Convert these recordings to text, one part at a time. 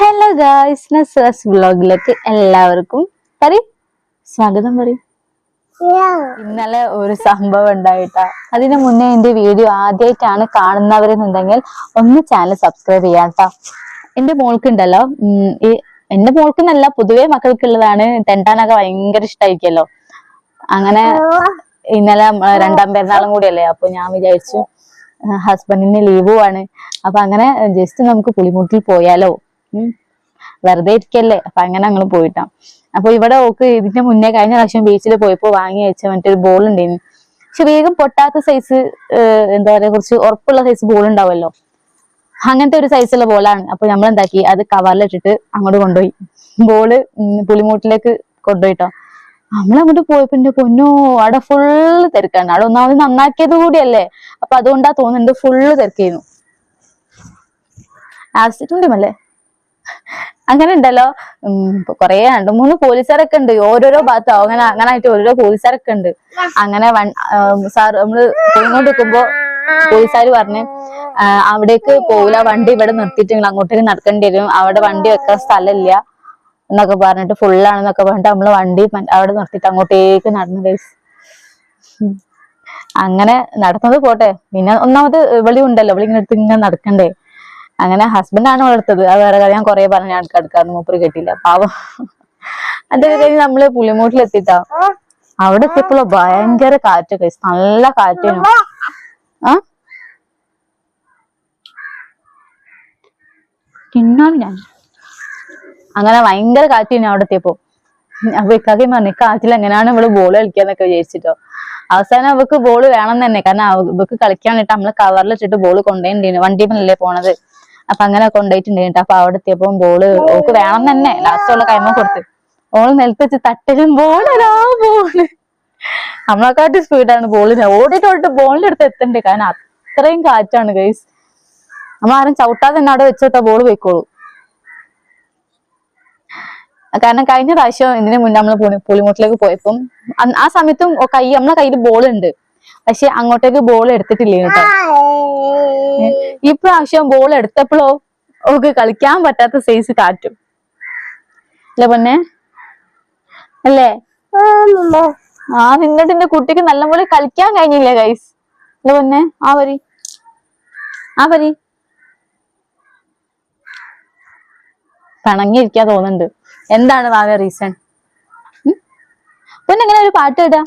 Hello guys, നസ്രാസ് വ്ലോഗിലേക്ക് എല്ലാവർക്കും സ്വാഗതം. ഇന്നലെ ഒരു സംഭവം ഉണ്ടായിട്ടാ. അതിനു മുന്നേ എന്റെ വീഡിയോ ആദ്യമായിട്ടാണ് കാണുന്നവരെന്നുണ്ടെങ്കിൽ ഒന്ന് ചാനൽ സബ്സ്ക്രൈബ് ചെയ്യാട്ടോ. എന്റെ മോൾക്കുണ്ടല്ലോ, എന്റെ മോൾക്കെന്നല്ല പൊതുവെ മക്കൾക്കുള്ളതാണ്, തെണ്ടാനൊക്കെ ഭയങ്കര ഇഷ്ടമായിരിക്കല്ലോ. അങ്ങനെ ഇന്നലെ രണ്ടാം പെരുന്നാളും കൂടിയല്ലേ, അപ്പൊ ഞാൻ വിചാരിച്ചു ഹസ്ബൻഡിന് ലീവുമാണ്, അപ്പൊ അങ്ങനെ ജസ്റ്റ് നമുക്ക് പുളിമുട്ടിൽ പോയാലോ, വെറുതെ ഇരിക്കല്ലേ. അപ്പൊ അങ്ങനെ ഞങ്ങൾ പോയിട്ടാ. അപ്പൊ ഇവിടെ ഓക്ക് ഇതിന്റെ മുന്നേ കഴിഞ്ഞ പ്രാവശ്യം ബീച്ചിൽ പോയപ്പോ വാങ്ങി വെച്ച മറ്റൊരു ബോൾ ഉണ്ടായിരുന്നു. പക്ഷെ വേഗം പൊട്ടാത്ത സൈസ്, എന്താ പറയാ, കുറച്ച് ഉറപ്പുള്ള സൈസ് ബോൾ ഉണ്ടാവുമല്ലോ, അങ്ങനത്തെ ഒരു സൈസുള്ള ബോളാണ്. അപ്പൊ നമ്മൾ എന്താക്കി, അത് കവറിലിട്ടിട്ട് അങ്ങോട്ട് കൊണ്ടുപോയി. ബോള് പുളിമൂട്ടിലേക്ക് കൊണ്ടുപോയിട്ടോ. നമ്മളങ്ങോട്ട് പോയപ്പോ എന്റെ പൊന്നോ, അവിടെ ഫുള്ള് തിരക്കാണ്. അവിടെ ഒന്നാമത് നന്നാക്കിയത് കൂടിയല്ലേ, അപ്പൊ അതുകൊണ്ടാ തോന്നുന്നുണ്ട് ഫുള്ള് തിരക്കായിരുന്നു. ആസിഡുണ്ടല്ലേ അങ്ങനെ ഉണ്ടല്ലോ. കൊറേ 2-3 പോലീസുകാരൊക്കെ ഉണ്ട് ഓരോരോ ഭാഗത്തോ, അങ്ങനെ ആയിട്ട് ഓരോരോ പോലീസുകാരൊക്കെ ഉണ്ട്. അങ്ങനെ സാർ നമ്മള് പോയിക്കൊണ്ട് നിൽക്കുമ്പോ പോലീസുകാർ പറഞ്ഞ് അവിടേക്ക് പോവില്ല, വണ്ടി ഇവിടെ നിർത്തിയിട്ട് നിങ്ങൾ അങ്ങോട്ടേക്ക് നടക്കേണ്ടി വരും, അവിടെ വണ്ടി വെക്കാൻ സ്ഥലമില്ല എന്നൊക്കെ പറഞ്ഞിട്ട്, ഫുള്ളാണെന്നൊക്കെ പറഞ്ഞിട്ട് നമ്മള് വണ്ടി അവിടെ നിർത്തിയിട്ട് അങ്ങോട്ടേക്ക് നടന്നു ഗൈസ്. അങ്ങനെ നടന്നത് പോട്ടെ, പിന്നെ ഒന്നാമത് ഇവിടെ ഉണ്ടല്ലോ, ഇവിടെ ഇങ്ങനെ എടുത്ത് ഇങ്ങനെ നടക്കണ്ടേ. അങ്ങനെ ഹസ്ബൻഡാണ് വളർത്തത്, അത് വേറെ കാര്യം. ഞാൻ കൊറേ പറഞ്ഞ അടുക്കടുക്കാന്ന് മൂപ്പര് കേട്ടില്ല, പാവം. അതൊക്കെ കഴിഞ്ഞ് നമ്മള് പുളിമൂട്ടിലെത്തിട്ടാ. അവിടെ എത്തിയപ്പോഴോ ഭയങ്കര കാറ്റ് ഗൈസ്, നല്ല കാറ്റായിരുന്നു. ഞാൻ അങ്ങനെ ഭയങ്കര കാറ്റായിരുന്നു അവിടെ എത്തിയപ്പോ. അപ്പൊ ഇക്കാക്കി പറഞ്ഞു, കാറ്റിൽ എങ്ങനെയാണ് ഇവള് ബോൾ കളിക്കാന്നൊക്കെ വിചാരിച്ചിട്ടോ. അവസാനം അവക്ക് ബോള് വേണം തന്നെ, കാരണം അവക്ക് കളിക്കാനിട്ട് നമ്മള് കവറിലിട്ടിട്ട് ബോള് കൊണ്ടുപോയിട്ടുണ്ട്, വണ്ടിമല്ലേ പോണത്. അപ്പൊ അങ്ങനെ കൊണ്ടുപോയിട്ടുണ്ടായിട്ട്. അപ്പൊ അവിടെ എത്തിയപ്പോ ബോള് ഓക്ക് വേണം തന്നെ. ലാസ്റ്റ് ഉള്ള കൈമ കൊടുത്ത് ഓള് നിലത്ത് വെച്ച് തട്ടലും ബോളാ ബോള്. നമ്മളെക്കാട്ടി സ്പീഡാണ് ബോളിന്. ഓടിയിട്ട് ബോളിന്റെ അടുത്ത് എത്തണ്ടേ, കാരണം അത്രയും കാറ്റാണ് ഗൈസ്. നമ്മളാരും ചവിട്ടാതെ തന്നെ അവിടെ വെച്ചോട്ടാ ബോള് പോയിക്കോളൂ. കാരണം കഴിഞ്ഞ പ്രാവശ്യം ഇതിനു മുന്നേ നമ്മള് പുളിമുട്ടിലേക്ക് പോയപ്പം ആ സമയത്തും നമ്മളെ കയ്യിൽ ബോൾ ഉണ്ട്, പക്ഷെ അങ്ങോട്ടേക്ക് ബോൾ എടുത്തിട്ടില്ല കേട്ടോ. ഇപ്രാവശ്യം ബോൾ എടുത്തപ്പോഴോ ഓക്ക് കളിക്കാൻ പറ്റാത്ത സൈസ് കാറ്റും അല്ലേ പൊന്നെ, അല്ലേ? നിന്നിട്ട് എന്റെ കുട്ടിക്ക് നല്ലപോലെ കളിക്കാൻ കഴിഞ്ഞില്ല ഗൈസ്. അല്ലേ പൊന്നെ? ആ വരി പിണങ്ങിയിരിക്കാൻ തോന്നുന്നുണ്ട്. എന്താണ് വാവ റീസൺ? പിന്നെ എങ്ങനെ ഒരു പാട്ട് ഇടാം,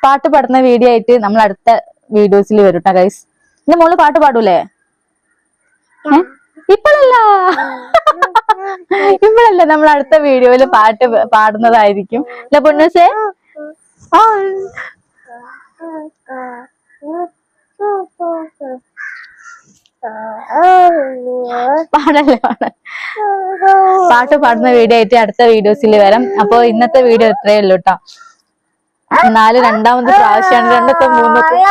പാട്ട് പാടുന്ന വീഡിയോ ആയിട്ട് നമ്മൾ അടുത്ത വീഡിയോസിൽ വരും ട്ടാ ഗൈസ്. എന്റെ മോള് പാട്ട് പാടൂലേ? ഇപ്പോഴല്ല നമ്മൾ അടുത്ത വീഡിയോയില് പാട്ട് പാടുന്നതായിരിക്കും. അല്ല പൊന്നൂസേ? പാട്ട് പാടുന്ന വീഡിയോ ആയിട്ട് അടുത്ത വീഡിയോസിൽ വരാം. അപ്പൊ ഇന്നത്തെ വീഡിയോ ഇത്രയേ ഉള്ളൂ കേട്ടോ. എന്നാലും രണ്ടാമത്തെ പ്രാവശ്യമാണ്, 2-3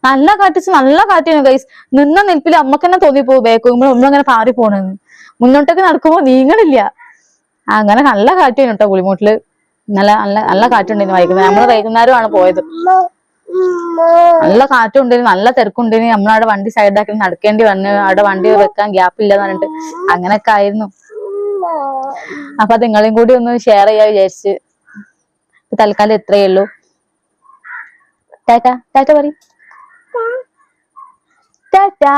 നല്ല കാറ്റിച്ച്, നല്ല കാറ്റാണ് ഗൈസ്. നിന്ന നിൽപ്പിൽ അമ്മക്ക് തന്നെ തോന്നിപ്പോ ബേക്കുമ്പോൾ നമ്മളിങ്ങനെ പാറി പോണെന്ന്. മുന്നോട്ടേക്ക് നടക്കുമ്പോ നീങ്ങണില്ല. അങ്ങനെ നല്ല കാറ്റാണ് കേട്ടോ പുളിമൂട്ടില്. നല്ല നല്ല നല്ല കാറ്റുണ്ടായിരുന്നു വൈകുന്നേരം. നമ്മള് വൈകുന്നേരമാണ് പോയത്. നല്ല കാറ്റുണ്ടായിരുന്നു, നല്ല തിരക്കുണ്ടായിരുന്നു. നമ്മളവിടെ വണ്ടി സൈഡാക്കി നടക്കേണ്ടി വന്ന്, അവിടെ വണ്ടി വെക്കാൻ ഗ്യാപ്പ് ഇല്ലെന്ന് പറഞ്ഞിട്ട് അങ്ങനെയൊക്കെ ആയിരുന്നു. അപ്പൊ നിങ്ങളെയും കൂടി ഒന്ന് ഷെയർ ചെയ്യാൻ വിചാരിച്ച്. തൽക്കാലം ഇത്രയേ ഉള്ളൂ. ടാറ്റ ടാറ്റ പറയും. ടാറ്റാ.